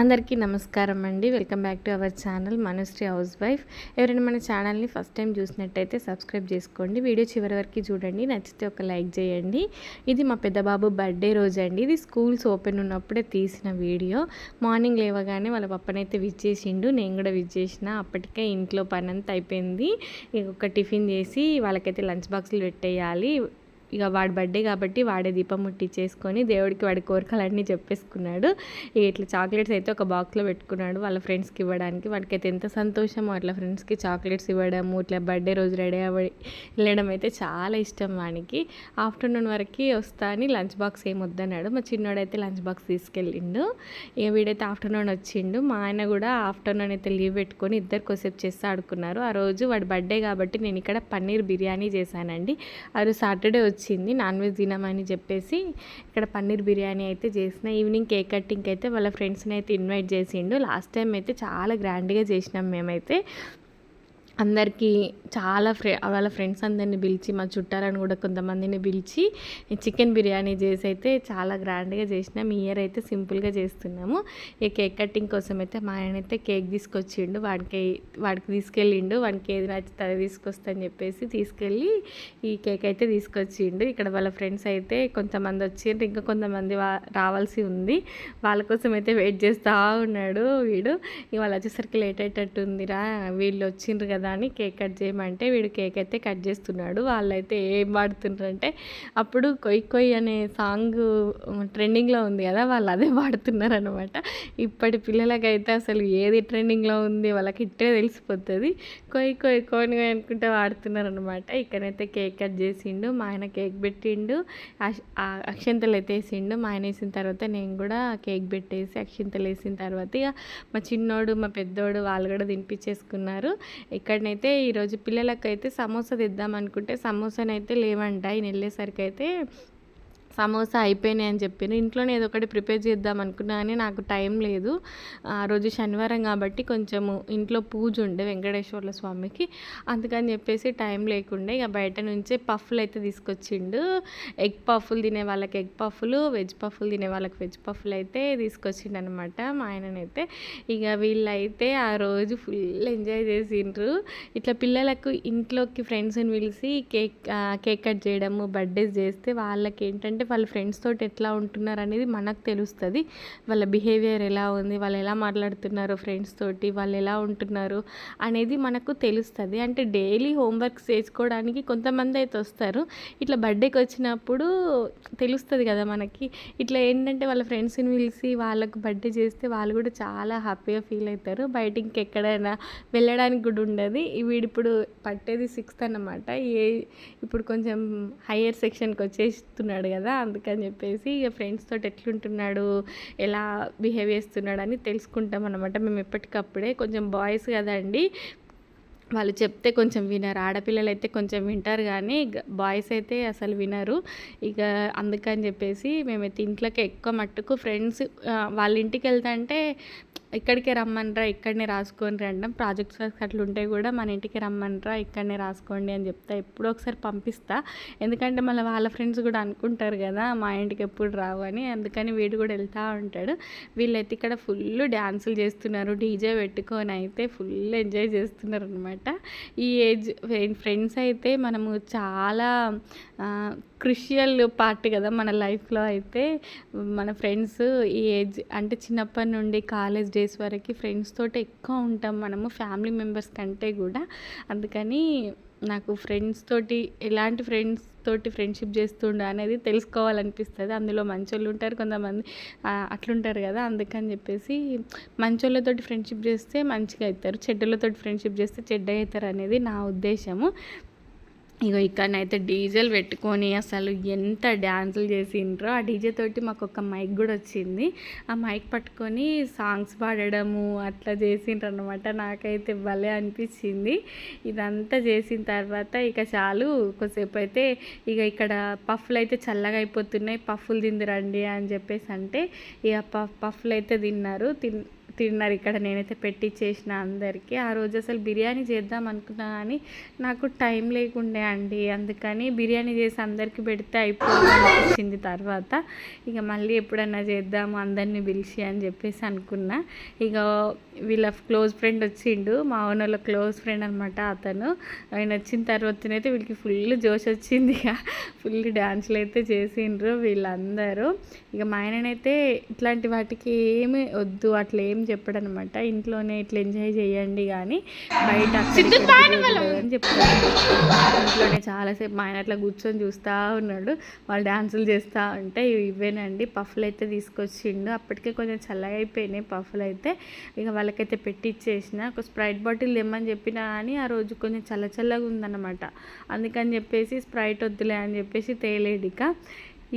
అందరికీ నమస్కారం అండి. Welcome back to our channel Manasri house wife. ఎవరైనా మన ఛానల్ని ఫస్ట్ టైం చూసినట్టయితే సబ్స్క్రైబ్ చేసుకోండి. వీడియో చివరి వరకు చూడండి. నచ్చితే ఒక లైక్ చేయండి. ఇది మా పెద్ద బాబు బర్త్డే రోజు అండి. ఇది స్కూల్స్ ఓపెన్ ఉన్నప్పుడే తీసిన వీడియో. మార్నింగ్ లేవగానే వాళ్ళ పప్పనైతే విష్ చేసిండు, నేను కూడా విష్ చేసిన. అప్పటికే ఇంట్లో పని అంతా అయిపోయింది. ఒక టిఫిన్ చేసి వాళ్ళకైతే లంచ్ బాక్సులు పెట్టేయాలి. ఇక వాడి బర్త్డే కాబట్టి వాడే దీపం ముట్టించేసుకొని దేవుడికి వాడి కోరికలన్నీ చెప్పేసుకున్నాడు. ఇట్లా చాక్లెట్స్ అయితే ఒక బాక్స్లో పెట్టుకున్నాడు వాళ్ళ ఫ్రెండ్స్కి ఇవ్వడానికి. వాడికైతే ఎంత సంతోషమో అట్లా ఫ్రెండ్స్కి చాక్లెట్స్ ఇవ్వడము, ఇట్లా బర్త్డే రోజు రెడీ అవ్వ వెళ్ళడం అయితే చాలా ఇష్టం వానికి. ఆఫ్టర్నూన్ వరకు వస్తా అని లంచ్ బాక్స్ ఏం వద్దన్నాడు. మా చిన్నోడైతే లంచ్ బాక్స్ తీసుకెళ్ళిండు. ఇక వీడైతే ఆఫ్టర్నూన్ వచ్చిండు. మా ఆయన కూడా ఆఫ్టర్నూన్ అయితే లీవ్ పెట్టుకొని ఇద్దరు కొసేపు చేస్తే ఆడుకున్నారు. ఆ రోజు వాడి బర్త్డే కాబట్టి నేను ఇక్కడ పన్నీర్ బిర్యానీ చేశానండి. ఆ రోజు సాటర్డే వచ్చింది, నాన్ వెజ్ తినమని చెప్పేసి ఇక్కడ పన్నీర్ బిర్యానీ అయితే చేసిన. ఈవినింగ్ కేక్ కటింగ్కి అయితే వాళ్ళ ఫ్రెండ్స్ని అయితే ఇన్వైట్ చేసిండు. లాస్ట్ టైం అయితే చాలా గ్రాండ్గా చేసినాం మేమైతే. అందరికీ చాలా వాళ్ళ ఫ్రెండ్స్ అందరిని పిలిచి, మా చుట్టాలను కూడా కొంతమందిని పిలిచి చికెన్ బిర్యానీ చేసి అయితే చాలా గ్రాండ్గా చేసినాం. ఈ ఇయర్ అయితే సింపుల్గా చేస్తున్నాము. ఈ కేక్ కటింగ్ కోసం అయితే మా ఆయన అయితే కేక్ తీసుకొచ్చిండు. వాడికి తీసుకెళ్ళిండు. వాడికి ఏది నచ్చితే అది తీసుకొస్తా అని చెప్పేసి తీసుకెళ్ళి ఈ కేక్ అయితే తీసుకొచ్చిండు. ఇక్కడ వాళ్ళ ఫ్రెండ్స్ అయితే కొంతమంది వచ్చిండ్రు, ఇంకా కొంతమంది రావాల్సి ఉంది. వాళ్ళ కోసం అయితే వెయిట్ చేస్తూ ఉన్నాడు వీడు. ఇవాళ వచ్చేసరికి లేట్ అయ్యేటట్టు ఉందిరా, వీళ్ళు వచ్చిండ్రు కదా అని కేక్ కట్ చేయమంటే వీడు కేక్ అయితే కట్ చేస్తున్నాడు. వాళ్ళైతే ఏం పాడుతున్నారంటే, అప్పుడు కొయ్ కొయ్ అనే సాంగ్ ట్రెండింగ్లో ఉంది కదా, వాళ్ళు అదే పాడుతున్నారు అనమాట. ఇప్పటి పిల్లలకైతే అసలు ఏది ట్రెండింగ్లో ఉంది వాళ్ళకి ఇట్టే తెలిసిపోతుంది. కొయ్ కొయ్ కోని అనుకుంటే వాడుతున్నారు అనమాట. ఇక్కడైతే కేక్ కట్ చేసిండు, మా ఆయన కేక్ పెట్టిండు, అక్షింతలు అయితే వేసిండు. మా ఆయన వేసిన తర్వాత నేను కూడా కేక్ పెట్టేసి అక్షింతలు వేసిన తర్వాత ఇక మా చిన్నోడు మా పెద్దోడు వాళ్ళు కూడా తినిపించేసుకున్నారు. ఇక్కడనైతే ఈరోజు పిల్లలకైతే సమోసా తెద్దాం అనుకుంటే సమోసానైతే లేవంట. ఈయన వెళ్ళేసరికి అయితే సమోసా అయిపోయినాయి అని చెప్పాను. ఇంట్లోనే ఏదో ఒకటి ప్రిపేర్ చేద్దాం అనుకున్నా కానీ నాకు టైం లేదు. ఆ రోజు శనివారం కాబట్టి కొంచెము ఇంట్లో పూజ ఉండే వెంకటేశ్వర్ల స్వామికి, అందుకని చెప్పేసి టైం లేకుండే ఇక బయట నుంచే పఫ్లు అయితే తీసుకొచ్చిండు. ఎగ్ పఫ్లు తినే వాళ్ళకి ఎగ్ పఫ్లు, వెజ్ పఫ్లు తినే వాళ్ళకి వెజ్ పఫ్లు అయితే తీసుకొచ్చిండు అనమాట మా ఆయననైతే. ఇక వీళ్ళైతే ఆ రోజు ఫుల్ ఎంజాయ్ చేసిండ్రు. ఇట్లా పిల్లలకు ఇంట్లోకి ఫ్రెండ్స్ని పిలిచి కేక్ కట్ చేయడము, బర్త్డేస్ చేస్తే వాళ్ళకి ఏంటంటే వాళ్ళ ఫ్రెండ్స్ తోటి ఎట్లా ఉంటున్నారు అనేది మనకు తెలుస్తుంది. వాళ్ళ బిహేవియర్ ఎలా ఉంది, వాళ్ళు ఎలా మాట్లాడుతున్నారు ఫ్రెండ్స్ తోటి, వాళ్ళు ఎలా ఉంటున్నారు అనేది మనకు తెలుస్తుంది. అంటే డైలీ హోంవర్క్స్ చేసుకోవడానికి కొంతమంది అయితే వస్తారు. ఇట్లా బర్త్డేకి వచ్చినప్పుడు తెలుస్తుంది కదా మనకి. ఇట్లా ఏంటంటే వాళ్ళ ఫ్రెండ్స్ని పిలిచి వాళ్ళకు బర్త్డే చేస్తే వాళ్ళు కూడా చాలా హ్యాపీగా ఫీల్ అవుతారు. బయట ఇంకెక్కడైనా వెళ్ళడానికి కూడా ఉండదు. వీడిప్పుడు పట్టేది 6th అన్నమాట. ఇప్పుడు కొంచెం హయ్యర్ సెక్షన్కి వచ్చేస్తున్నాడు కదా, అందుకని చెప్పేసి ఇక ఫ్రెండ్స్ తోటి ఎట్లుంటున్నాడు, ఎలా బిహేవ్ చేస్తున్నాడు అని తెలుసుకుంటాం అన్నమాట మేము ఎప్పటికప్పుడే. కొంచెం బాయ్స్ కదండి, వాళ్ళు చెప్తే కొంచెం వినరు. ఆడపిల్లలు అయితే కొంచెం వింటారు కానీ బాయ్స్ అయితే అసలు వినరు. ఇక అందుకని చెప్పేసి మేమైతే ఇంట్లోకి ఎక్కువ మట్టుకు ఫ్రెండ్స్ వాళ్ళ ఇంటికి వెళ్తా అంటే ఇక్కడికే రమ్మనరా, ఇక్కడనే రాసుకోండి అంటాం. ప్రాజెక్ట్స్ అట్లా ఉంటే కూడా మన ఇంటికి రమ్మనరా, ఇక్కడనే రాసుకోండి అని చెప్తా. ఎప్పుడో ఒకసారి పంపిస్తా, ఎందుకంటే మళ్ళీ వాళ్ళ ఫ్రెండ్స్ కూడా అనుకుంటారు కదా మా ఇంటికి ఎప్పుడు రావు అని. అందుకని వీడు కూడా వెళ్తూ ఉంటాడు. వీళ్ళైతే ఇక్కడ ఫుల్ డ్యాన్సులు చేస్తున్నారు, డీజే పెట్టుకొని అయితే ఫుల్ ఎంజాయ్ చేస్తున్నారు అనమాట. ఈ ఏజ్ ఫ్రెండ్స్ అయితే మనము చాలా క్రుషియల్ పార్ట్ కదా మన లైఫ్లో. అయితే మన ఫ్రెండ్స్ ఈ ఏజ్ అంటే చిన్నప్పటి నుండి కాలేజ్ డేస్ వరకు ఫ్రెండ్స్ తోటి ఎక్కువ ఉంటాం మనము, ఫ్యామిలీ మెంబర్స్ కంటే కూడా. అందుకని నాకు ఫ్రెండ్స్ తోటి ఎలాంటి ఫ్రెండ్స్ తోటి ఫ్రెండ్షిప్ చేస్తుండే అనేది తెలుసుకోవాలనిపిస్తుంది. అందులో మంచోళ్ళు ఉంటారు, కొంతమంది అట్లుంటారు కదా. అందుకని చెప్పేసి మంచోళ్ళతోటి ఫ్రెండ్షిప్ చేస్తే మంచిగా అవుతారు, చెడ్డలతోటి ఫ్రెండ్షిప్ చేస్తే చెడ్డ అవుతారు అనేది నా ఉద్దేశము. ఇగో ఇక్కడనైతే డీజేలు పెట్టుకొని అసలు ఎంత డ్యాన్సులు చేసిండ్రో. ఆ డీజే తోటి మాకు ఒక మైక్ కూడా వచ్చింది. ఆ మైక్ పట్టుకొని సాంగ్స్ పాడడము అట్లా చేసిండ్రు అనమాట. నాకైతే భలే అనిపించింది. ఇదంతా చేసిన తర్వాత ఇక చాలు, కొద్దిసేపు అయితే ఇక ఇక్కడ పఫ్లు అయితే చల్లగా అయిపోతున్నాయి, పఫ్లు తిందిరండి అని చెప్పేసి అంటే ఇక పఫ్లు అయితే తిన్నారు. తిన్నారు ఇక్కడ. నేనైతే పెట్టిచ్చేసిన అందరికీ. ఆ రోజు అసలు బిర్యానీ చేద్దాం అనుకున్నా కానీ నాకు టైం లేకుండే అండి. అందుకని బిర్యానీ చేసి అందరికీ పెడితే అయిపోయింది తర్వాత. ఇక మళ్ళీ ఎప్పుడన్నా చేద్దాము అందరినీ పిలిచి అని చెప్పేసి అనుకున్నా. ఇక వీళ్ళ క్లోజ్ ఫ్రెండ్ వచ్చిండు, మా ఓనర్లో క్లోజ్ ఫ్రెండ్ అనమాట అతను. ఆయన వచ్చిన తర్వాతనైతే వీళ్ళకి ఫుల్ జోష్ వచ్చింది. ఇక ఫుల్ డ్యాన్స్లు అయితే చేసిండ్రు వీళ్ళందరూ. ఇక మా ఆయననైతే ఇట్లాంటి వాటికి ఏమి వద్దు అట్లా ఏం చెప్పడనమాట. ఇంట్లోనే ఇట్లా ఎంజాయ్ చేయండి కానీ బయట అని చెప్తాను. ఇంట్లోనే చాలాసేపు మా ఆయన అట్లా కూర్చొని చూస్తూ ఉన్నాడు. వాళ్ళు డ్యాన్సులు చేస్తూ ఉంటే ఇవేనండి పఫ్లు అయితే తీసుకొచ్చిండు. అప్పటికే కొంచెం చల్లగా అయిపోయినాయి పఫ్లు అయితే. ఇక వాళ్ళకైతే పెట్టి ఇచ్చేసిన. ఒక స్ప్రైట్ బాటిల్ తెమ్మని చెప్పినా కానీ ఆ రోజు కొంచెం చల్లగా ఉందన్నమాట. అందుకని చెప్పేసి స్ప్రైట్ వద్దులే అని చెప్పేసి తేలేడు. ఇక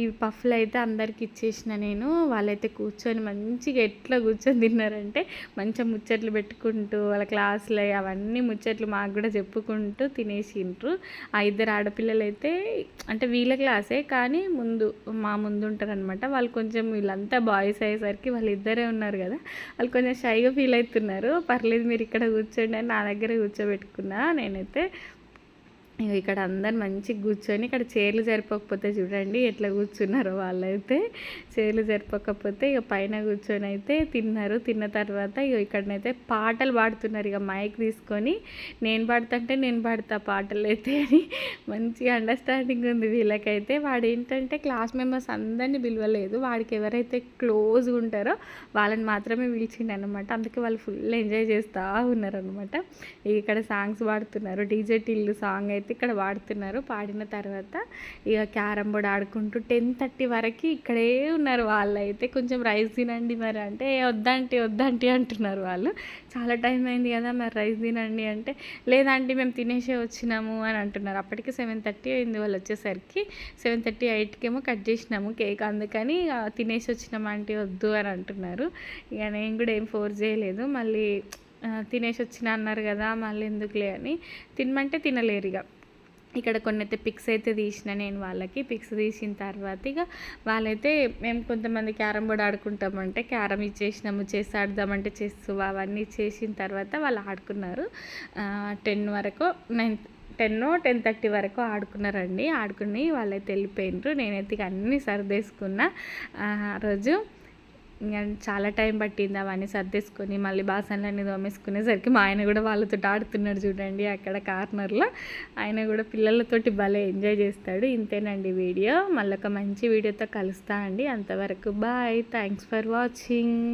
ఈ పఫ్లు అయితే అందరికి ఇచ్చేసిన నేను. వాళ్ళైతే కూర్చొని మంచిగా ఎట్లా కూర్చొని తిన్నారంటే మంచిగా ముచ్చట్లు పెట్టుకుంటూ వాళ్ళ క్లాసులు అవన్నీ ముచ్చట్లు మాకు కూడా చెప్పుకుంటూ తినేసిండ్రు. ఆ ఇద్దరు ఆడపిల్లలు అయితే అంటే వీళ్ళ క్లాసే కానీ మా ముందు ఉంటారనమాట. వాళ్ళు కొంచెం వీళ్ళంతా బాయ్స్ అయ్యేసరికి వాళ్ళు ఇద్దరే ఉన్నారు కదా, వాళ్ళు కొంచెం షైగా ఫీల్ అవుతున్నారు. పర్లేదు మీరు ఇక్కడ కూర్చోండి అని నా దగ్గర కూర్చోబెట్టుకున్నా నేనైతే. ఇక్కడ అందరు మంచిగా కూర్చొని ఇక్కడ చైర్లు సరిపోకపోతే చూడండి ఎట్లా కూర్చున్నారో వాళ్ళైతే. చైర్లు సరిపోకపోతే ఇక పైన కూర్చొని అయితే తిన్నారు. తిన్న తర్వాత ఇక్కడనైతే పాటలు పాడుతున్నారు. ఇక మైక్ తీసుకొని నేను పాడతా పాటలు అయితే అని మంచిగా అండర్స్టాండింగ్ ఉంది వీళ్ళకైతే. వాడు ఏంటంటే క్లాస్ మెంబర్స్ అందరినీ పిలవలేదు, వాడికి ఎవరైతే క్లోజ్గా ఉంటారో వాళ్ళని మాత్రమే పిలిచిండు అనమాట. అందుకే వాళ్ళు ఫుల్ ఎంజాయ్ చేస్తూ ఉన్నారనమాట. ఇక్కడ సాంగ్స్ పాడుతున్నారు. డీజే టిల్లు సాంగ్ అయితే ఇక్కడ పాడుతున్నారు. పాడిన తర్వాత ఇక క్యారమ్ బోర్డ్ ఆడుకుంటూ 10:30 వరకు ఇక్కడే ఉన్నారు వాళ్ళైతే. కొంచెం రైస్ తినండి మరి అంటే వద్దంటే అంటున్నారు వాళ్ళు. చాలా టైం అయింది కదా మరి రైస్ తినండి అంటే లేదంటే మేము తినేసే వచ్చినాము అని అంటున్నారు. అప్పటికి 7:30 అయింది వాళ్ళు వచ్చేసరికి. 7:30, 8కేమో కట్ చేసినాము కేక్. అందుకని తినేసి వచ్చినాము అంటే వద్దు అని అంటున్నారు. ఇక నేను కూడా ఏం ఫోర్స్ చేయలేదు. మళ్ళీ తినేసి వచ్చినా అన్నారు కదా మళ్ళీ ఎందుకులే అని తినమంటే తినలేరు. ఇక ఇక్కడ కొన్ని అయితే పిక్స్ అయితే తీసిన నేను వాళ్ళకి. పిక్స్ తీసిన తర్వాత ఇక వాళ్ళైతే మేము కొంతమంది క్యారమ్ బోర్డ్ ఆడుకుంటామంటే క్యారమ్ ఇచ్చేసినాము, చెస్ ఆడదామంటే చెస్ అవన్నీ చేసిన తర్వాత వాళ్ళు ఆడుకున్నారు. 10 వరకు 10:30 వరకు ఆడుకున్నారండి. ఆడుకుని వాళ్ళైతే వెళ్ళిపోయినారు. నేనైతే ఇక అన్నీ సర్దేసుకున్నా. రోజు ఇంకా చాలా టైం పట్టింది అవన్నీ సర్దేసుకొని మళ్ళీ బాసనలన్నీ తోమేసుకునేసరికి మా ఆయన కూడా వాళ్ళతో ఆడుతున్నాడు చూడండి అక్కడ కార్నర్లో. ఆయన కూడా పిల్లలతోటి భలే ఎంజాయ్ చేస్తాడు. ఇంతేనండి వీడియో. మళ్ళీ ఒక మంచి వీడియోతో కలుస్తా అండి. అంతవరకు బాయ్. Thanks for watching.